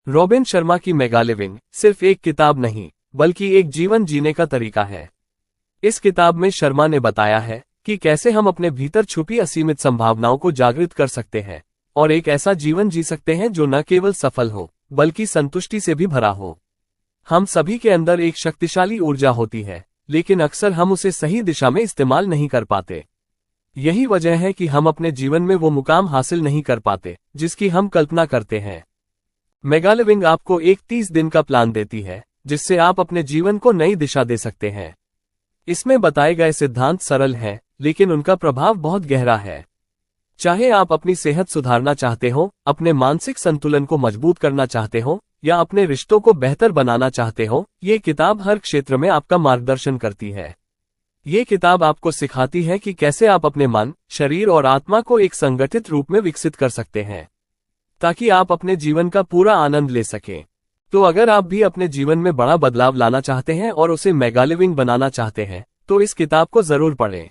Robin Sharma की mega living सिर्फ एक किताब नहीं, बल्कि एक जीवन जीने का तरीका है। इस किताब में शर्मा ने बताया है कि कैसे हम अपने भीतर छुपी असीमित संभावनाओं को जागृत कर सकते हैं और एक ऐसा जीवन जी सकते हैं जो न केवल सफल हो, बल्कि संतुष्टि से भी भरा हो। हम सभी के अंदर एक शक्तिशाली ऊर्जा होती है, लेकिन अक्सर हम उसे सही दिशा में इस्तेमाल नहीं कर पाते। यही वजह है कि हम अपने जीवन में वो मुकाम हासिल नहीं कर पाते जिसकी हम कल्पना करते हैं। मेगा लिविंग आपको एक 30 दिन का प्लान देती है, जिससे आप अपने जीवन को नई दिशा दे सकते हैं। इसमें बताए गए सिद्धांत सरल हैं, लेकिन उनका प्रभाव बहुत गहरा है। चाहे आप अपनी सेहत सुधारना चाहते हो, अपने मानसिक संतुलन को मजबूत करना चाहते हो या अपने रिश्तों को बेहतर बनाना चाहते हो, ये किताब हर क्षेत्र में आपका मार्गदर्शन करती है। ये किताब आपको सिखाती है कि कैसे आप अपने मन, शरीर और आत्मा को एक संगठित रूप में विकसित कर सकते हैं, ताकि आप अपने जीवन का पूरा आनंद ले सकें। तो अगर आप भी अपने जीवन में बड़ा बदलाव लाना चाहते हैं और उसे मेगा लिविंग बनाना चाहते हैं, तो इस किताब को जरूर पढ़ें।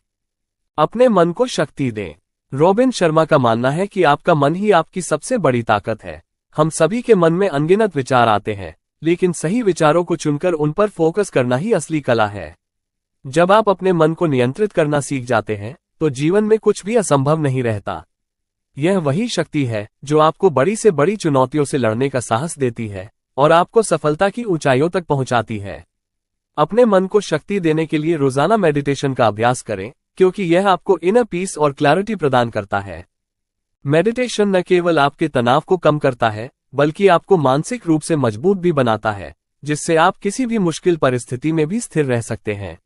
अपने मन को शक्ति दें। रॉबिन शर्मा का मानना है कि आपका मन ही आपकी सबसे बड़ी ताकत है। हम सभी के मन में अनगिनत विचार आते हैं, लेकिन सही विचारों को चुनकर उन पर फोकस करना ही असली कला है। जब आप अपने मन को नियंत्रित करना सीख जाते हैं, तो जीवन में कुछ भी असंभव नहीं रहता। यह वही शक्ति है जो आपको बड़ी से बड़ी चुनौतियों से लड़ने का साहस देती है और आपको सफलता की ऊंचाइयों तक पहुंचाती है। अपने मन को शक्ति देने के लिए रोजाना मेडिटेशन का अभ्यास करें, क्योंकि यह आपको इनर पीस और क्लैरिटी प्रदान करता है। मेडिटेशन न केवल आपके तनाव को कम करता है, बल्कि आपको मानसिक रूप से मजबूत भी बनाता है, जिससे आप किसी भी मुश्किल परिस्थिति में भी स्थिर रह सकते हैं।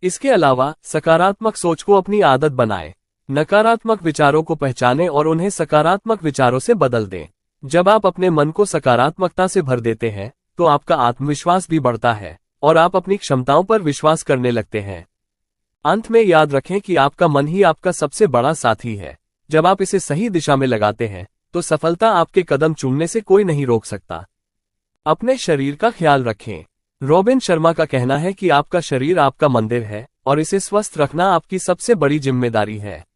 इसके अलावा सकारात्मक सोच को अपनी आदत बनाएं। नकारात्मक विचारों को पहचानें और उन्हें सकारात्मक विचारों से बदल दें। जब आप अपने मन को सकारात्मकता से भर देते हैं, तो आपका आत्मविश्वास भी बढ़ता है और आप अपनी क्षमताओं पर विश्वास करने लगते हैं। अंत में याद रखें कि आपका मन ही आपका सबसे बड़ा साथी है। जब आप इसे सही दिशा में लगाते हैं, तो सफलता आपके कदम चूमने से कोई नहीं रोक सकता। अपने शरीर का ख्याल रखें। रॉबिन शर्मा का कहना है कि आपका शरीर आपका मंदिर है और इसे स्वस्थ रखना आपकी सबसे बड़ी जिम्मेदारी है।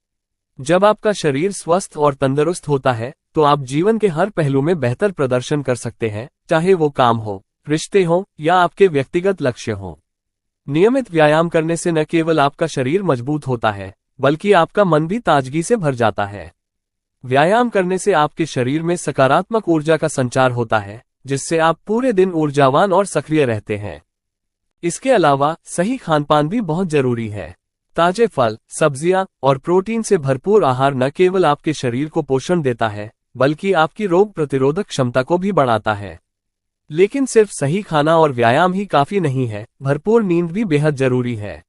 जब आपका शरीर स्वस्थ और तंदुरुस्त होता है, तो आप जीवन के हर पहलू में बेहतर प्रदर्शन कर सकते हैं, चाहे वो काम हो, रिश्ते हो या आपके व्यक्तिगत लक्ष्य हो। नियमित व्यायाम करने से न केवल आपका शरीर मजबूत होता है, बल्कि आपका मन भी ताजगी से भर जाता है। व्यायाम करने से आपके शरीर में सकारात्मक ऊर्जा का संचार होता है, जिससे आप पूरे दिन ऊर्जावान और सक्रिय रहते हैं। इसके अलावा सही खानपान भी बहुत जरूरी है। ताजे फल, सब्जियां और प्रोटीन से भरपूर आहार न केवल आपके शरीर को पोषण देता है, बल्कि आपकी रोग प्रतिरोधक क्षमता को भी बढ़ाता है। लेकिन सिर्फ सही खाना और व्यायाम ही काफी नहीं है, भरपूर नींद भी बेहद जरूरी है।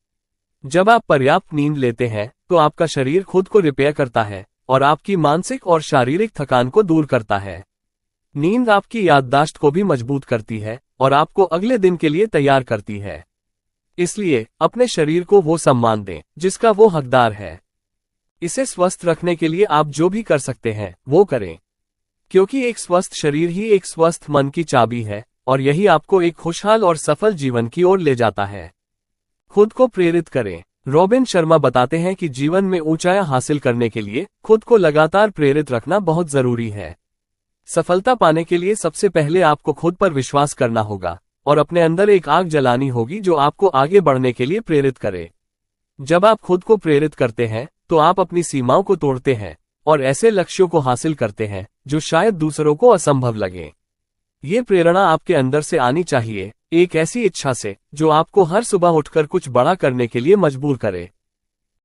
जब आप पर्याप्त नींद लेते हैं, तो आपका शरीर खुद को रिपेयर करता है और आपकी मानसिक और शारीरिक थकान को दूर करता है। नींद आपकी याददाश्त को भी मजबूत करती है और आपको अगले दिन के लिए तैयार करती है। इसलिए अपने शरीर को वो सम्मान दें जिसका वो हकदार है। इसे स्वस्थ रखने के लिए आप जो भी कर सकते हैं, वो करें, क्योंकि एक स्वस्थ शरीर ही एक स्वस्थ मन की चाबी है और यही आपको एक खुशहाल और सफल जीवन की ओर ले जाता है। खुद को प्रेरित करें। रॉबिन शर्मा बताते हैं कि जीवन में ऊंचाइयां हासिल करने के लिए खुद को लगातार प्रेरित रखना बहुत जरूरी है। सफलता पाने के लिए सबसे पहले आपको खुद पर विश्वास करना होगा और अपने अंदर एक आग जलानी होगी जो आपको आगे बढ़ने के लिए प्रेरित करे। जब आप खुद को प्रेरित करते हैं, तो आप अपनी सीमाओं को तोड़ते हैं और ऐसे लक्ष्यों को हासिल करते हैं जो शायद दूसरों को असंभव लगे। ये प्रेरणा आपके अंदर से आनी चाहिए, एक ऐसी इच्छा से जो आपको हर सुबह उठकर कुछ बड़ा करने के लिए मजबूर करे।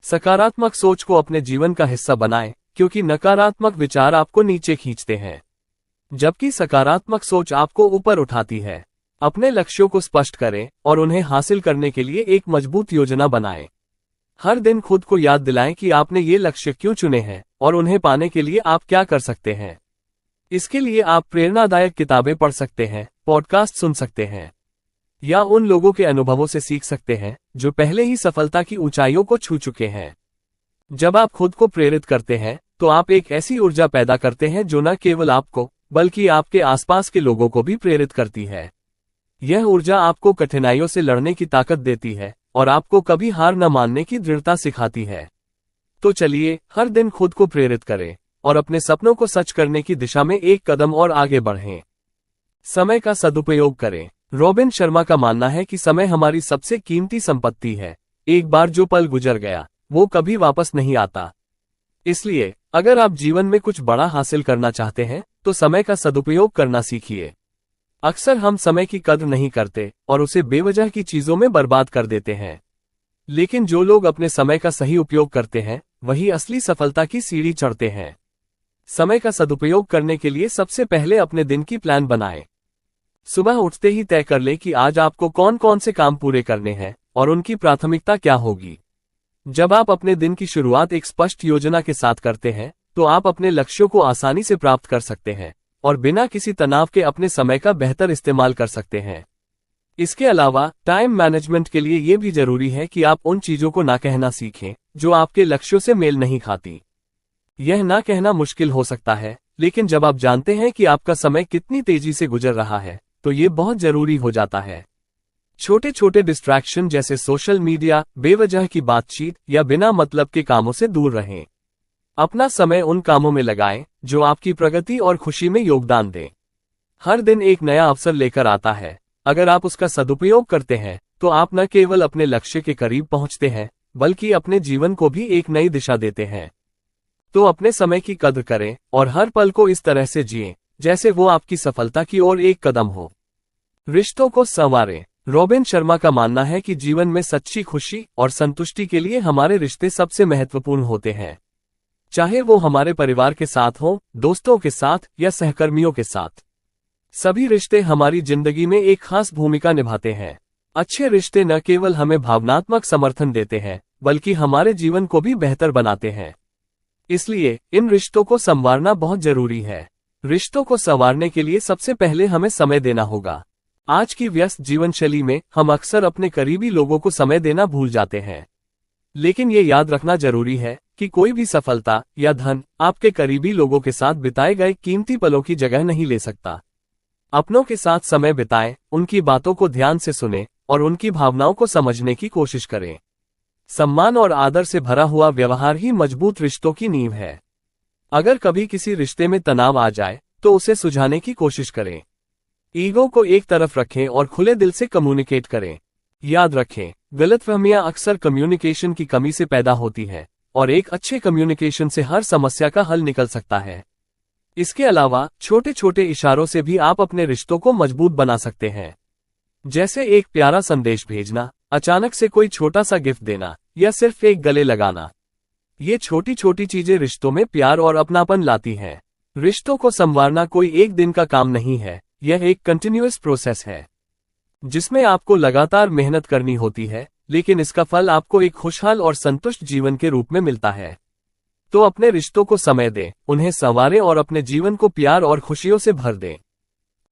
सकारात्मक सोच को अपने जीवन का हिस्सा बनाएं, क्योंकि नकारात्मक विचार आपको नीचे खींचते हैं, जबकि सकारात्मक सोच आपको ऊपर उठाती है। अपने लक्ष्यों को स्पष्ट करें और उन्हें हासिल करने के लिए एक मजबूत योजना बनाएं। हर दिन खुद को याद दिलाएं कि आपने ये लक्ष्य क्यों चुने हैं और उन्हें पाने के लिए आप क्या कर सकते हैं। इसके लिए आप प्रेरणादायक किताबें पढ़ सकते हैं, पॉडकास्ट सुन सकते हैं या उन लोगों के अनुभवों से सीख सकते हैं जो पहले ही सफलता की ऊंचाइयों को छू चुके हैं। जब आप खुद को प्रेरित करते हैं, तो आप एक ऐसी ऊर्जा पैदा करते हैं जो न केवल आपको, बल्कि आपके आसपास के लोगों को भी प्रेरित करती है। यह ऊर्जा आपको कठिनाइयों से लड़ने की ताकत देती है और आपको कभी हार न मानने की दृढ़ता सिखाती है। तो चलिए हर दिन खुद को प्रेरित करें और अपने सपनों को सच करने की दिशा में एक कदम और आगे बढ़ें। समय का सदुपयोग करें। रॉबिन शर्मा का मानना है कि समय हमारी सबसे कीमती संपत्ति है। एक बार जो पल गुजर गया वो कभी वापस नहीं आता। इसलिए अगर आप जीवन में कुछ बड़ा हासिल करना चाहते हैं तो समय का सदुपयोग करना सीखिए। अक्सर हम समय की कद्र नहीं करते और उसे बेवजह की चीजों में बर्बाद कर देते हैं। लेकिन जो लोग अपने समय का सही उपयोग करते हैं वही असली सफलता की सीढ़ी चढ़ते हैं। समय का सदुपयोग करने के लिए सबसे पहले अपने दिन की प्लान बनाएं। सुबह उठते ही तय कर लें कि आज आपको कौन कौन से काम पूरे करने हैं और उनकी प्राथमिकता क्या होगी। जब आप अपने दिन की शुरुआत एक स्पष्ट योजना के साथ करते हैं तो आप अपने लक्ष्यों को आसानी से प्राप्त कर सकते हैं और बिना किसी तनाव के अपने समय का बेहतर इस्तेमाल कर सकते हैं। इसके अलावा टाइम मैनेजमेंट के लिए यह भी जरूरी है कि आप उन चीजों को ना कहना सीखें जो आपके लक्ष्यों से मेल नहीं खाती। यह ना कहना मुश्किल हो सकता है, लेकिन जब आप जानते हैं कि आपका समय कितनी तेजी से गुजर रहा है तो ये बहुत जरूरी हो जाता है। छोटे छोटे डिस्ट्रैक्शन जैसे सोशल मीडिया, बेवजह की बातचीत या बिना मतलब के कामों से दूर रहें। अपना समय उन कामों में लगाएं जो आपकी प्रगति और खुशी में योगदान दें। हर दिन एक नया अवसर लेकर आता है। अगर आप उसका सदुपयोग करते हैं तो आप न केवल अपने लक्ष्य के करीब पहुंचते हैं बल्कि अपने जीवन को भी एक नई दिशा देते हैं। तो अपने समय की कद्र करें और हर पल को इस तरह से जिएं जैसे वो आपकी सफलता की ओर एक कदम हो। रिश्तों को संवारें। रॉबिन शर्मा का मानना है कि जीवन में सच्ची खुशी और संतुष्टि के लिए हमारे रिश्ते सबसे महत्वपूर्ण होते हैं। चाहे वो हमारे परिवार के साथ हो, दोस्तों के साथ या सहकर्मियों के साथ। सभी रिश्ते हमारी जिंदगी में एक खास भूमिका निभाते हैं। अच्छे रिश्ते न केवल हमें भावनात्मक समर्थन देते हैं बल्कि हमारे जीवन को भी बेहतर बनाते हैं। इसलिए इन रिश्तों को संवारना बहुत जरूरी है। रिश्तों को संवारने के लिए सबसे पहले हमें समय देना होगा। आज की व्यस्त जीवन शैली में हम अक्सर अपने करीबी लोगों को समय देना भूल जाते हैं। लेकिन ये याद रखना जरूरी है कि कोई भी सफलता या धन आपके करीबी लोगों के साथ बिताए गए कीमती पलों की जगह नहीं ले सकता। अपनों के साथ समय बिताएं, उनकी बातों को ध्यान से सुनें और उनकी भावनाओं को समझने की कोशिश करें। सम्मान और आदर से भरा हुआ व्यवहार ही मजबूत रिश्तों की नींव है। अगर कभी किसी रिश्ते में तनाव आ जाए तो उसे सुलझाने की कोशिश करें। ईगो को एक तरफ रखें और खुले दिल से कम्युनिकेट करें। याद रखें, गलतफहमियां अक्सर कम्युनिकेशन की कमी से पैदा होती है और एक अच्छे कम्युनिकेशन से हर समस्या का हल निकल सकता है। इसके अलावा छोटे छोटे इशारों से भी आप अपने रिश्तों को मजबूत बना सकते हैं। जैसे एक प्यारा संदेश भेजना, अचानक से कोई छोटा सा गिफ्ट देना या सिर्फ एक गले लगाना। ये छोटी छोटी चीजें रिश्तों में प्यार और अपनापन लाती हैं। रिश्तों को संवारना कोई एक दिन का काम नहीं है, यह एक कंटिन्यूअस प्रोसेस है जिसमें आपको लगातार मेहनत करनी होती है, लेकिन इसका फल आपको एक खुशहाल और संतुष्ट जीवन के रूप में मिलता है। तो अपने रिश्तों को समय दें, उन्हें संवारें और अपने जीवन को प्यार और खुशियों से भर दें।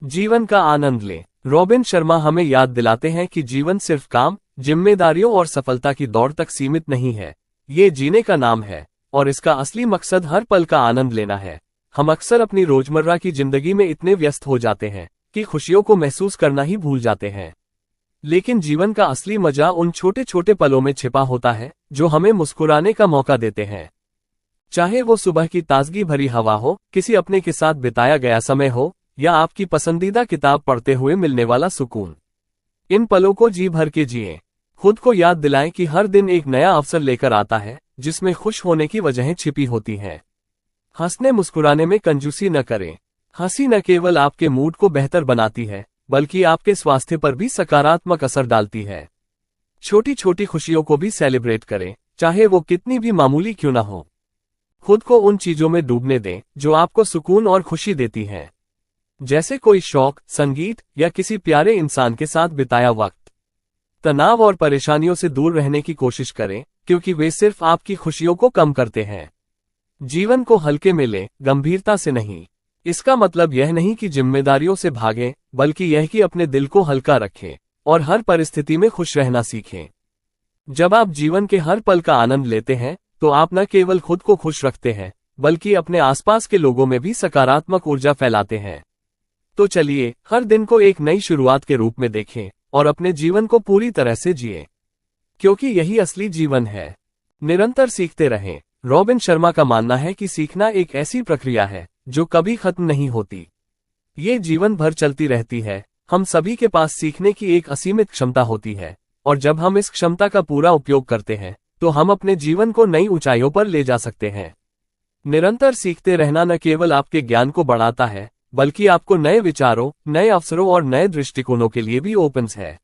जीवन का आनंद लें। रॉबिन शर्मा हमें याद दिलाते हैं कि जीवन सिर्फ काम, जिम्मेदारियों और सफलता की दौड़ तक सीमित नहीं है। ये जीने का नाम है और इसका असली मकसद हर पल का आनंद लेना है। हम अक्सर अपनी रोजमर्रा की जिंदगी में इतने व्यस्त हो जाते हैं कि खुशियों को महसूस करना ही भूल जाते हैं। लेकिन जीवन का असली मजा उन छोटे छोटे पलों में छिपा होता है जो हमें मुस्कुराने का मौका देते हैं। चाहे वो सुबह की ताजगी भरी हवा हो, किसी अपने के साथ बिताया गया समय हो या आपकी पसंदीदा किताब पढ़ते हुए मिलने वाला सुकून। इन पलों को जी भर के जिएं। खुद को याद दिलाएं कि हर दिन एक नया अवसर लेकर आता है जिसमें खुश होने की वजहें छिपी होती हैं। हंसने मुस्कुराने में कंजूसी न करें। हंसी न केवल आपके मूड को बेहतर बनाती है बल्कि आपके स्वास्थ्य पर भी सकारात्मक असर डालती है। छोटी छोटी खुशियों को भी सेलिब्रेट करें, चाहे वो कितनी भी मामूली क्यों ना हो। खुद को उन चीजों में डूबने दें जो आपको सुकून और खुशी देती हैं, जैसे कोई शौक, संगीत या किसी प्यारे इंसान के साथ बिताया वक्त। तनाव और परेशानियों से दूर रहने की कोशिश करें क्योंकि वे सिर्फ आपकी खुशियों को कम करते हैं। जीवन को हल्के में लें, गंभीरता से नहीं। इसका मतलब यह नहीं कि जिम्मेदारियों से भागें, बल्कि यह कि अपने दिल को हल्का रखें और हर परिस्थिति में खुश रहना सीखें। जब आप जीवन के हर पल का आनंद लेते हैं तो आप न केवल खुद को खुश रखते हैं बल्कि अपने आसपास के लोगों में भी सकारात्मक ऊर्जा फैलाते हैं। तो चलिए हर दिन को एक नई शुरुआत के रूप में देखें और अपने जीवन को पूरी तरह से जिएं, क्योंकि यही असली जीवन है। निरंतर सीखते रहें। रॉबिन शर्मा का मानना है कि सीखना एक ऐसी प्रक्रिया है जो कभी खत्म नहीं होती। ये जीवन भर चलती रहती है। हम सभी के पास सीखने की एक असीमित क्षमता होती है, और जब हम इस क्षमता का पूरा उपयोग करते हैं तो हम अपने जीवन को नई ऊंचाइयों पर ले जा सकते हैं। निरंतर सीखते रहना न केवल आपके ज्ञान को बढ़ाता है, बल्कि आपको नए विचारों, नए अवसरों और नए दृष्टिकोणों के लिए भी ओपन है।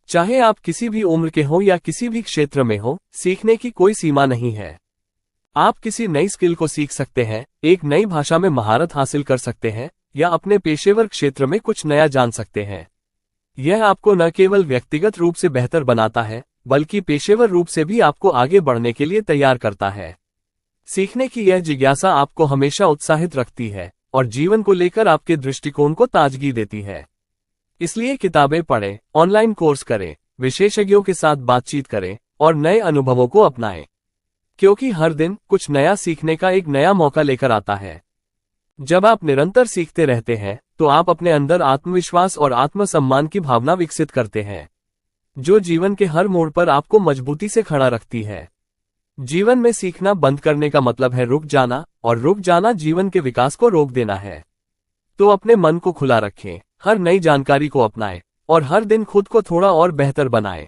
चाहे आप किसी भी उम्र के हो या किसी भी क्षेत्र में हो, सीखने की कोई सीमा नहीं है। आप किसी नई स्किल को सीख सकते हैं, एक नई भाषा में महारत हासिल कर सकते हैं, या अपने पेशेवर क्षेत्र में कुछ नया जान सकते हैं। यह आपको न केवल व्यक्तिगत रूप से बेहतर बनाता है, बल्कि पेशेवर रूप से भी आपको आगे बढ़ने के लिए तैयार करता है। सीखने की यह जिज्ञासा आपको हमेशा उत्साहित रखती है और जीवन को लेकर आपके दृष्टिकोण को ताजगी देती है। इसलिए किताबें पढ़ें, ऑनलाइन कोर्स करें, विशेषज्ञों के साथ बातचीत करें और नए अनुभवों को अपनाएं, क्योंकि हर दिन कुछ नया सीखने का एक नया मौका लेकर आता है। जब आप निरंतर सीखते रहते हैं तो आप अपने अंदर आत्मविश्वास और आत्मसम्मान की भावना विकसित करते हैं, जो जीवन के हर मोड़ पर आपको मजबूती से खड़ा रखती है। जीवन में सीखना बंद करने का मतलब है रुक जाना, और रुक जाना जीवन के विकास को रोक देना है। तो अपने मन को खुला रखें, हर नई जानकारी को अपनाएं और हर दिन खुद को थोड़ा और बेहतर बनाएं।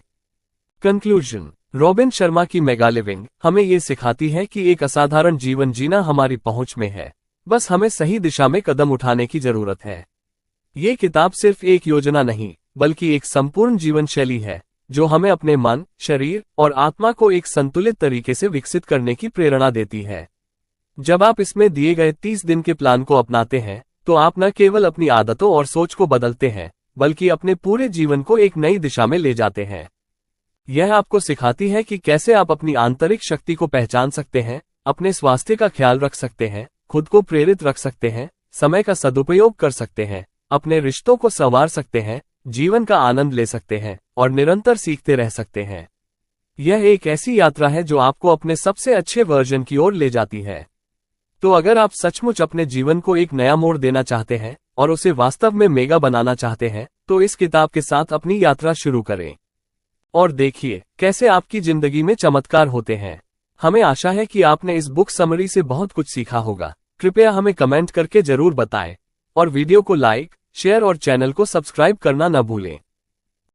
कंक्लूजन। रॉबिन शर्मा की मेगा लिविंग हमें ये सिखाती है कि एक असाधारण जीवन जीना हमारी पहुंच में है, बस हमें सही दिशा में कदम उठाने की जरूरत है। ये किताब सिर्फ एक योजना नहीं, बल्कि एक संपूर्ण जीवन शैली है, जो हमें अपने मन, शरीर और आत्मा को एक संतुलित तरीके से विकसित करने की प्रेरणा देती है। जब आप इसमें दिए गए 30 दिन के प्लान को अपनाते हैं, तो आप न केवल अपनी आदतों और सोच को बदलते हैं, बल्कि अपने पूरे जीवन को एक नई दिशा में ले जाते हैं। यह आपको सिखाती है कि कैसे आप अपनी आंतरिक शक्ति को पहचान सकते हैं, अपने स्वास्थ्य का ख्याल रख सकते हैं, खुद को प्रेरित रख सकते हैं, समय का सदुपयोग कर सकते हैं, अपने रिश्तों को संवार सकते हैं, जीवन का आनंद ले सकते हैं और निरंतर सीखते रह सकते हैं। यह एक ऐसी यात्रा है जो आपको अपने सबसे अच्छे वर्जन की ओर ले जाती है। तो अगर आप सचमुच अपने जीवन को एक नया मोड़ देना चाहते हैं और उसे वास्तव में मेगा बनाना चाहते हैं, तो इस किताब के साथ अपनी यात्रा शुरू करें और देखिए कैसे आपकी जिंदगी में चमत्कार होते हैं। हमें आशा है कि आपने इस बुक समरी से बहुत कुछ सीखा होगा। कृपया हमें कमेंट करके जरूर बताएं और वीडियो को लाइक, शेयर और चैनल को सब्सक्राइब करना न भूलें।